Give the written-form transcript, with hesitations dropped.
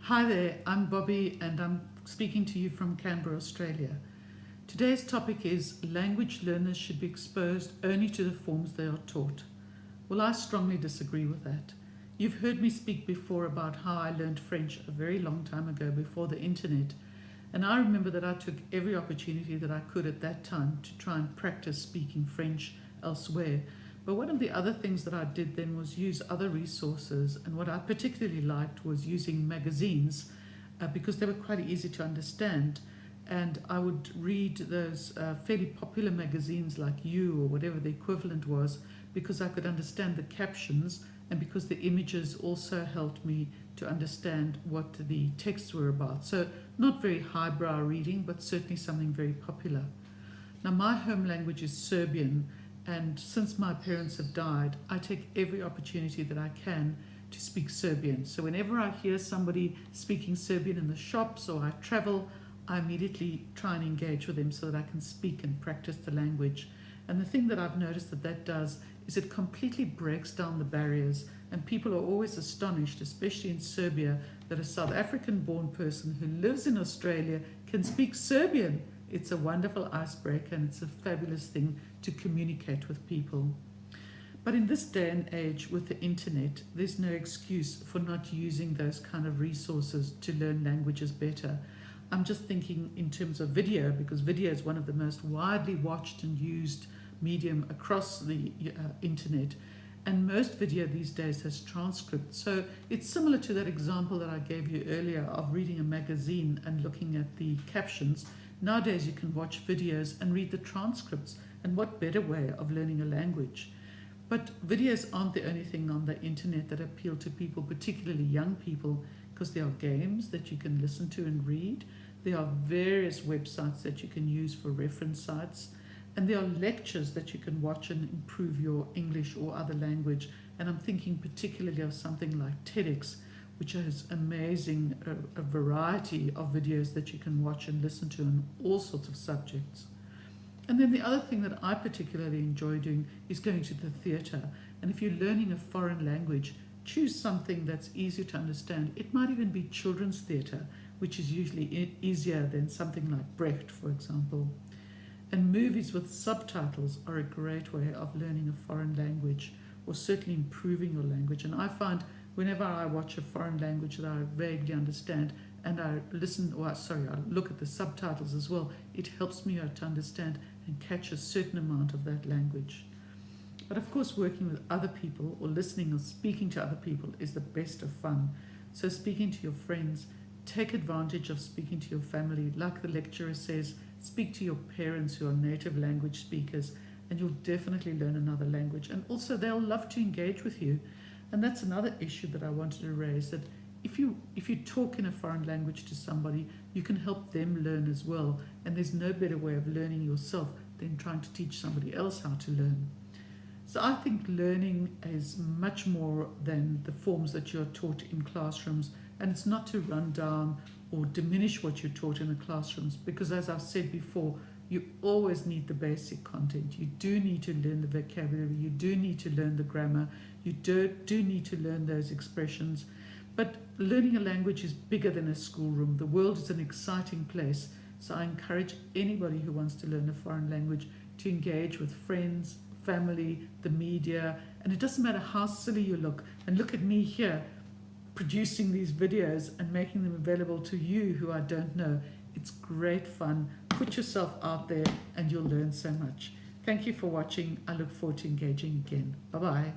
Hi there, I'm Bobby and I'm speaking to you from Canberra, Australia. Today's topic is language learners should be exposed only to the forms they are taught. Well, I strongly disagree with that. You've heard me speak before about how I learned French a very long time ago before the internet, and I remember that I took every opportunity that I could at that time to try and practice speaking French elsewhere. But one of the other things that I did then was use other resources, and what I particularly liked was using magazines because they were quite easy to understand. And I would read those fairly popular magazines like You or whatever the equivalent was because I could understand the captions and because the images also helped me to understand what the texts were about. So, not very highbrow reading, but certainly something very popular. Now, my home language is Serbian, and since my parents have died, I take every opportunity that I can to speak Serbian. So, whenever I hear somebody speaking Serbian in the shops or I travel, I immediately try and engage with them so that I can speak and practice the language. And the thing that I've noticed that does is it completely breaks down the barriers, and people are always astonished, especially in Serbia, that a South African born person who lives in Australia can speak Serbian. It's a wonderful icebreaker and it's a fabulous thing to communicate with people. But in this day and age with the internet, there's no excuse for not using those kind of resources to learn languages better. I'm just thinking in terms of video, because video is one of the most widely watched and used medium across the internet, and most video these days has transcripts. So it's similar to that example that I gave you earlier of reading a magazine and looking at the captions. Nowadays you can watch videos and read the transcripts, and what better way of learning a language? But videos aren't the only thing on the internet that appeal to people, particularly young people, because there are games that you can listen to and read. There are various websites that you can use for reference sites. And there are lectures that you can watch and improve your English or other language. And I'm thinking particularly of something like TEDx, which has amazing a variety of videos that you can watch and listen to on all sorts of subjects. And then the other thing that I particularly enjoy doing is going to the theatre. And if you're learning a foreign language, choose something that's easier to understand. It might even be children's theatre, which is usually easier than something like Brecht, for example. And movies with subtitles are a great way of learning a foreign language, or certainly improving your language. And I find whenever I watch a foreign language that I vaguely understand and I look at the subtitles as well, it helps me to understand and catch a certain amount of that language. But of course, working with other people or listening or speaking to other people is the best of fun. So speaking to your friends, take advantage of speaking to your family. Like the lecturer says, speak to your parents who are native language speakers, and you'll definitely learn another language. And also they'll love to engage with you. And that's another issue that I wanted to raise, that if you talk in a foreign language to somebody, you can help them learn as well. And there's no better way of learning yourself than trying to teach somebody else how to learn. So I think learning is much more than the forms that you're taught in classrooms, and it's not to run down or diminish what you're taught in the classrooms, because as I've said before, you always need the basic content. You do need to learn the vocabulary, you do need to learn the grammar, you do need to learn those expressions. But learning a language is bigger than a schoolroom. The world is an exciting place, so I encourage anybody who wants to learn a foreign language to engage with friends, family, the media, and it doesn't matter how silly you look. And look at me here, producing these videos and making them available to you who I don't know. It's great fun. Put yourself out there and you'll learn so much. Thank you for watching. I look forward to engaging again. Bye-bye.